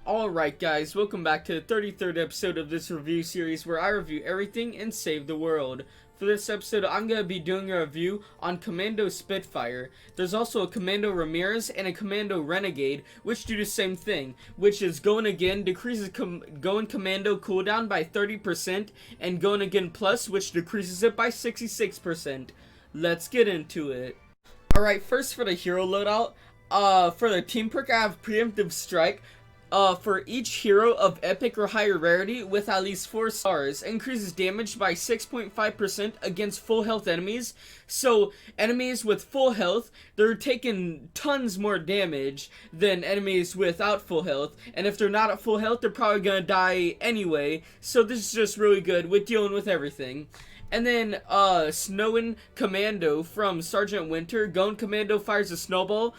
Alright guys, welcome back to the 33rd episode of this review series where I review everything and save the world. For this episode, I'm going to be doing a review on Commando Spitfire. There's also a Commando Ramirez and a Commando Renegade, which do the same thing, which is Going Again decreases Going Commando cooldown by 30%, and Going Again Plus, which decreases it by 66%. Let's get into it. Alright, first for the hero loadout. For the team perk, I have Preemptive Strike. For each hero of epic or higher rarity with at least 4 stars, increases damage by 6.5% against full health enemies. So enemies with full health, they're taking tons more damage than enemies without full health. And if they're not at full health, they're probably gonna die anyway. So this is just really good with dealing with everything. And then, Snowin' Commando from Sergeant Winter. Going Commando fires a snowball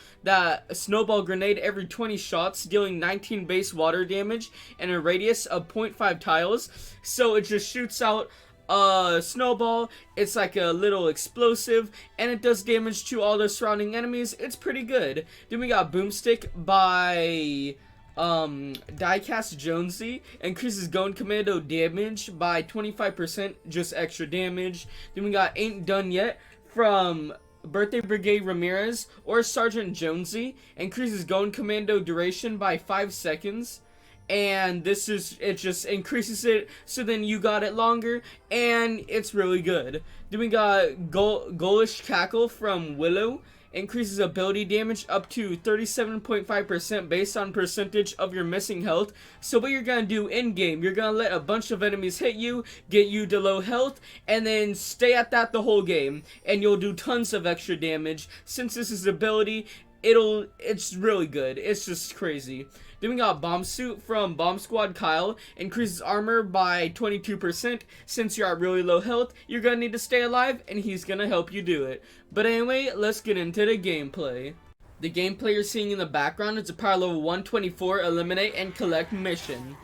grenade every 20 shots, dealing 19 base water damage and a radius of 0.5 tiles. So it just shoots out a snowball. It's like a little explosive, and it does damage to all the surrounding enemies. It's pretty good. Then we got Boomstick by Diecast Jonesy, increases Going Commando damage by 25%, just extra damage. Then we got Ain't Done Yet from Birthday Brigade Ramirez or Sergeant Jonesy, increases Going Commando duration by 5 seconds. And it just increases it, so then you got it longer, and it's really good. Then we got Ghoulish Cackle from Willow, increases ability damage up to 37.5% based on percentage of your missing health. So what you're gonna do in game, you're gonna let a bunch of enemies hit you, get you to low health, and then stay at that the whole game, and you'll do tons of extra damage. Since this is ability, it's really good. It's just crazy. Then we got Bomb Suit from Bomb Squad Kyle, increases armor by 22%. Since you're at really low health, you're gonna need to stay alive, and he's gonna help you do it. But anyway, let's get into the gameplay. The gameplay you're seeing in the background is a power level 124 eliminate and collect mission.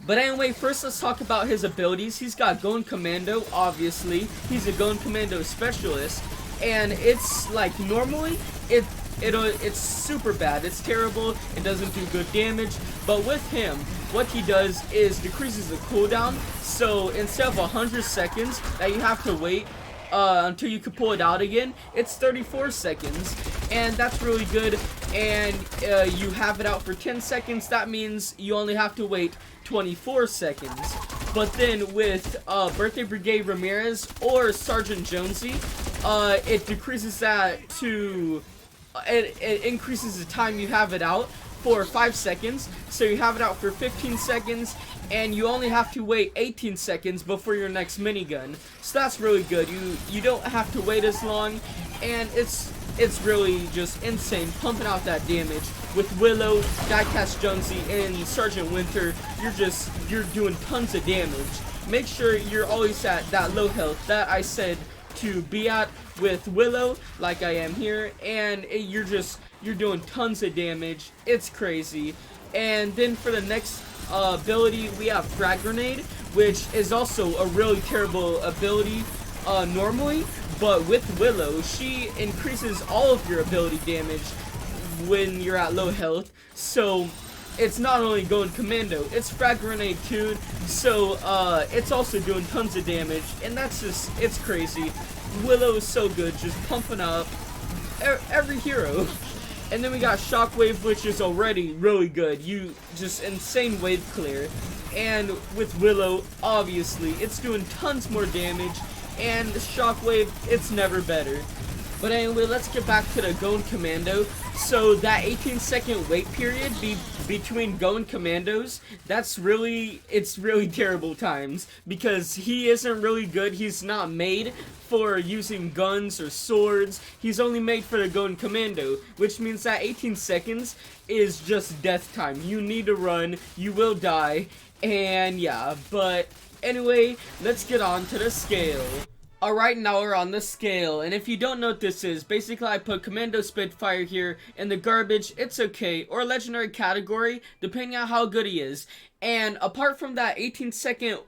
But anyway, first let's talk about his abilities. He's got Going Commando, obviously. He's a Going Commando specialist, and it's like normally it's super bad. It's terrible. It doesn't do good damage. But with him, what he does is decreases the cooldown. So instead of 100 seconds that you have to wait until you can pull it out again, it's 34 seconds. And that's really good. And you have it out for 10 seconds. That means you only have to wait 24 seconds. But then with Birthday Brigade Ramirez or Sergeant Jonesy, it decreases that to... It increases the time you have it out for 5 seconds. So you have it out for 15 seconds, and you only have to wait 18 seconds before your next minigun. So that's really good. You don't have to wait as long, and it's really just insane pumping out that damage. With Willow, Diecast Jonesy, and Sergeant Winter, you're doing tons of damage. Make sure you're always at that low health that I said to be at with Willow, like I am here, and you're doing tons of damage. It's crazy. And then for the next ability, we have Frag Grenade, which is also a really terrible ability normally, but with Willow, she increases all of your ability damage when you're at low health. So it's not only Going Commando, it's Frag Grenade too, so it's also doing tons of damage, and it's crazy. Willow is so good, just pumping up every hero. And then we got Shockwave, which is already really good. Just insane wave clear. And with Willow, obviously, it's doing tons more damage, and Shockwave, it's never better. But anyway, let's get back to the Going Commando. So that 18-second wait period between Going Commandos, it's really terrible times, because he isn't really good. He's not made for using guns or swords. He's only made for the Going Commando, which means that 18 seconds is just death time. You need to run, you will die, and yeah. But anyway, let's get on to the scale. Alright, now we're on the scale, and if you don't know what this is, basically I put Commando Spitfire here in the garbage, it's okay, or legendary category, depending on how good he is. And apart from that 18-second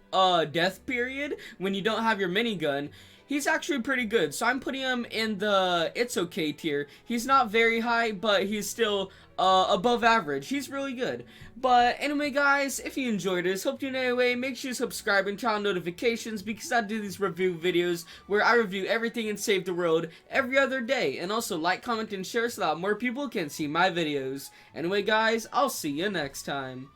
death period, when you don't have your minigun, he's actually pretty good. So I'm putting him in the it's okay tier. He's not very high, but he's still above average. He's really good. But anyway, guys, if you enjoyed this, hope you in any way, make sure you subscribe and turn on notifications, because I do these review videos where I review everything and save the world every other day. And also like, comment, and share so that more people can see my videos. Anyway, guys, I'll see you next time.